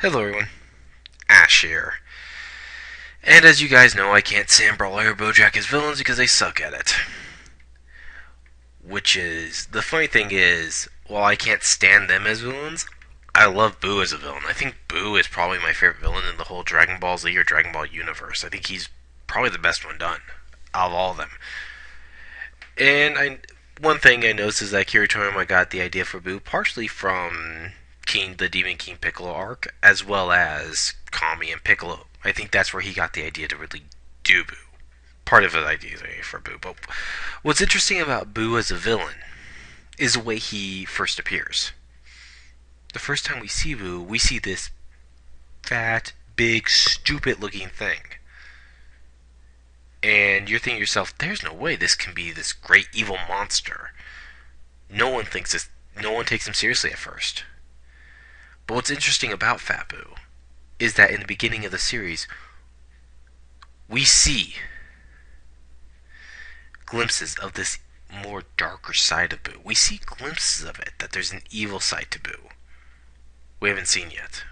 Hello everyone, Ash here. And as you guys know, I can't stand Brawler or Bojack as villains because they suck at it. Which is, the funny thing is, while I can't stand them as villains, I love Boo as a villain. I think Boo is probably my favorite villain in the whole Dragon Ball Z or Dragon Ball universe. I think he's probably the best one done out of all of them. One thing I noticed is that Akira Toriyama got the idea for Boo partially from the Demon King Piccolo arc, as well as Kami and Piccolo. I think that's where he got the idea to really do Boo. Part of the idea for Boo. But what's interesting about Boo as a villain is the way he first appears. The first time we see Boo, we see this fat, big, stupid-looking thing. And you're thinking to yourself, there's no way this can be this great evil monster. No one takes him seriously at first. But what's interesting about Fat Boo is that in the beginning of the series, we see glimpses of this more darker side of Boo. We see glimpses of it, that there's an evil side to Boo we haven't seen yet.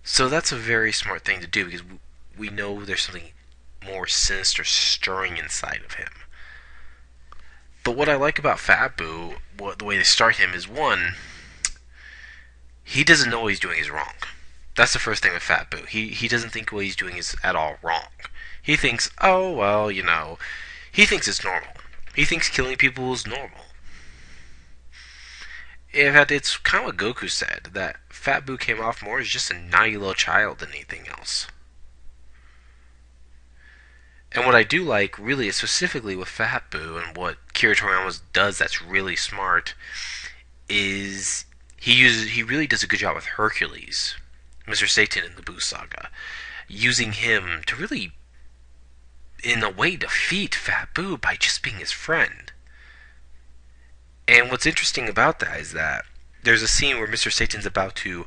So that's a very smart thing to do because we know there's something more sinister stirring inside of him. But what I like about Fat Boo, the way they start him, is one, he doesn't know what he's doing is wrong. That's the first thing with Fat Boo. He doesn't think what he's doing is at all wrong. He thinks, oh, well, he thinks it's normal. He thinks killing people is normal. In fact, it's kind of what Goku said, that Fat Boo came off more as just a naughty little child than anything else. And what I do like, really, specifically with Fat Boo, and what Akira Toriyama does that's really smart, is he really does a good job with Hercules, Mr. Satan in the Boo Saga, using him to really, in a way, defeat Fat Boo by just being his friend. And what's interesting about that is that there's a scene where Mr. Satan's about to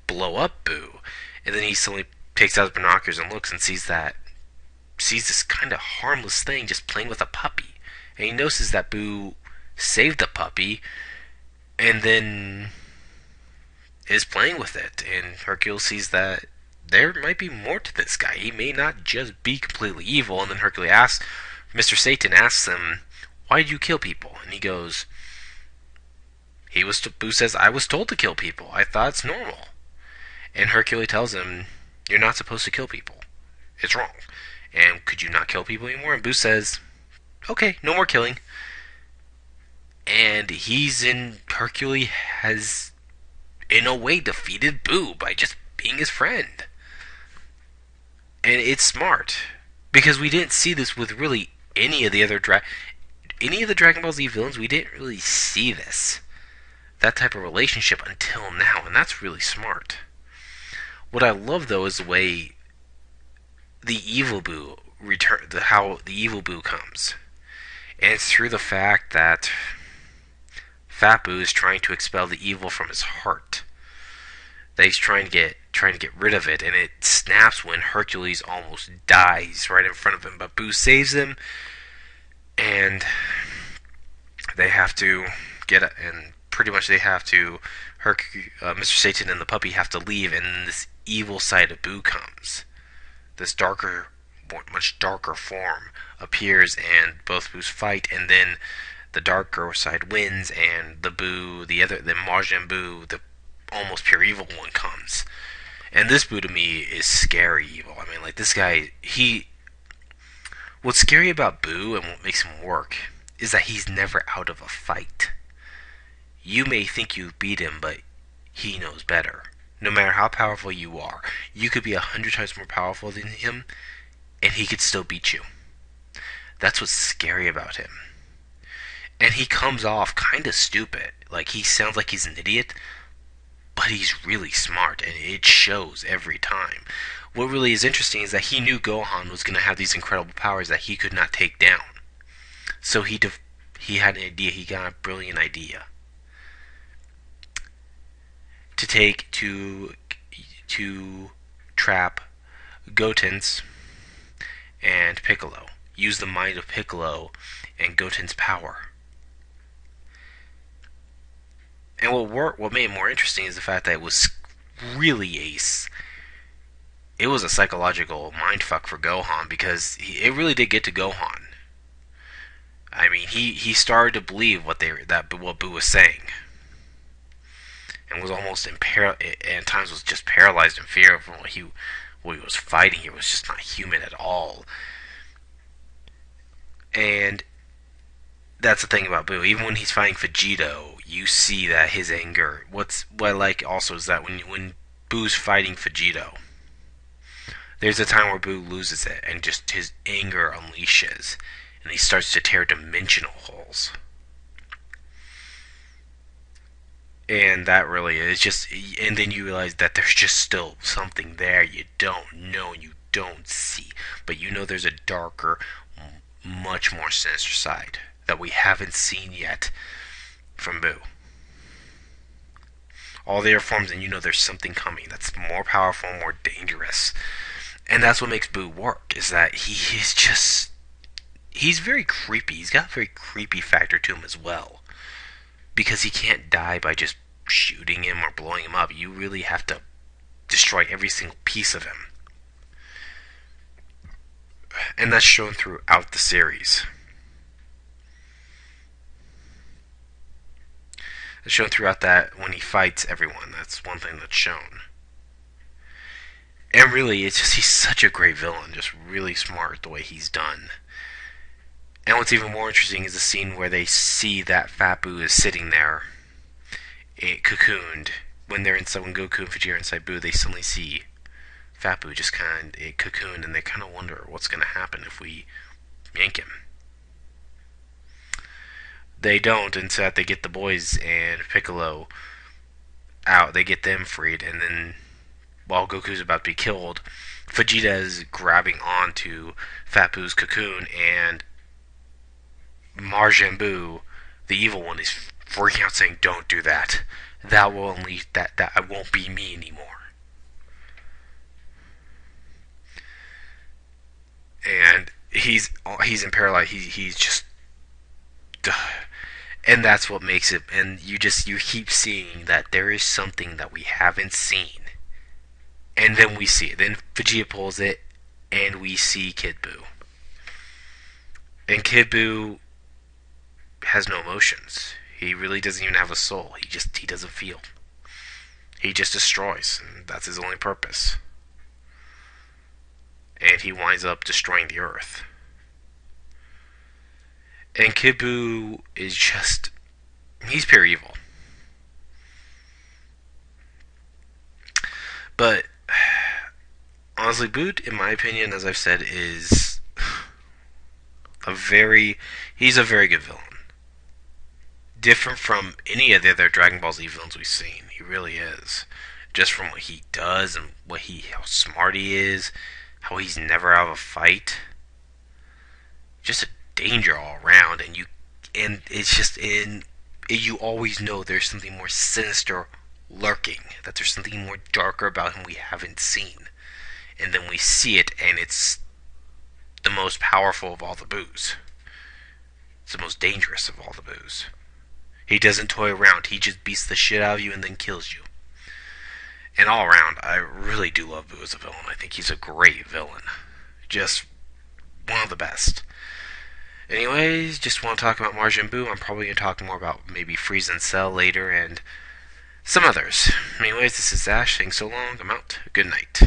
blow up Boo, and then he suddenly takes out his binoculars and looks and sees this kind of harmless thing just playing with a puppy. And he notices that Boo saved the puppy, and then is playing with it. And Hercules sees that there might be more to this guy. He may not just be completely evil. And then Mr. Satan asks him, why did you kill people? And he goes, Boo says, I was told to kill people. I thought it's normal. And Hercules tells him, you're not supposed to kill people. It's wrong. And could you not kill people anymore? And Boo says, okay, no more killing. And Hercules has, in a way, defeated Boo by just being his friend. And it's smart. Because we didn't see this with really any of the Dragon Ball Z villains. We didn't really see that type of relationship until now. And that's really smart. What I love, though, is the way how the evil Boo comes. And it's through the fact that Fat Boo is trying to expel the evil from his heart. That he's trying to get rid of it, and it snaps when Hercules almost dies right in front of him. But Boo saves him, and they have to Mr. Satan and the puppy have to leave, and this evil side of Boo comes. This much darker form appears, and both Boos fight, and then the darker side wins, and the Majin Boo, the almost pure evil one, comes. And this Boo to me is scary evil. I mean, like, this guy, what's scary about Boo and what makes him work is that he's never out of a fight. You may think you beat him, but he knows better. No matter how powerful you are, you could be 100 times more powerful than him, and he could still beat you. That's what's scary about him. And he comes off kind of stupid. Like, he sounds like he's an idiot, but he's really smart, and it shows every time. What really is interesting is that he knew Gohan was going to have these incredible powers that he could not take down. So he had an idea. He got a brilliant idea to trap Gotenks and Piccolo. Use the mind of Piccolo and Goten's power. And what made it more interesting is the fact that it was really ace. It was a psychological mindfuck for Gohan because it really did get to Gohan. I mean, he started to believe what Boo was saying, and was almost at times was just paralyzed in fear of what he was fighting. He was just not human at all. And that's the thing about Boo. Even when he's fighting Vegito, you see that his anger. What I like also is that when Boo's fighting Vegito, there's a time where Boo loses it and just his anger unleashes, and he starts to tear dimensional holes. And that really is just, and then you realize that there's just still something there you don't know and you don't see, but you know there's a darker, much more sinister side that we haven't seen yet from Boo. All their forms, and you know there's something coming that's more powerful, more dangerous. And that's what makes Boo work, is that he's very creepy. He's got a very creepy factor to him as well. Because he can't die by just shooting him or blowing him up. You really have to destroy every single piece of him. And that's shown throughout the series. It's shown throughout that when he fights everyone. That's one thing that's shown. And really, it's just he's such a great villain. Just really smart the way he's done. And what's even more interesting is the scene where they see that Fat Boo is sitting there, cocooned. When Goku and Vegeta are inside Boo, they suddenly see Fat Boo just kind of cocooned, and they kind of wonder what's going to happen if we yank him. They don't, instead they get the boys and Piccolo out. They get them freed, and then while Goku's about to be killed, Vegeta is grabbing onto Fat Boo's cocoon, and Majin Buu, the evil one, is freaking out saying, "Don't do that. That will unleash that I won't be me anymore." And he's in paralyzed. He's just, and that's what makes it. And you keep seeing that there is something that we haven't seen, and then we see it. Then Vegeta pulls it, and we see Kid Buu. And Kid Buu has no emotions. He really doesn't even have a soul. He doesn't feel. He just destroys, and that's his only purpose. And he winds up destroying the Earth. And Kid Buu is just, he's pure evil. But honestly, Buu, in my opinion, as I've said, is he's a very good villain. Different from any of the other Dragon Ball Z villains we've seen. He really is. Just from what he does and how smart he is, how he's never out of a fight. Just a danger all around, and it's just you always know there's something more sinister lurking, that there's something more darker about him we haven't seen. And then we see it, and it's the most powerful of all the Boos. It's the most dangerous of all the Boos. He doesn't toy around. He just beats the shit out of you and then kills you. And all around, I really do love Buu as a villain. I think he's a great villain. Just one of the best. Anyways, just want to talk about Majin Buu. I'm probably going to talk more about maybe Frieza and Cell later and some others. Anyways, this is Ash. Thanks so long. I'm out. Good night.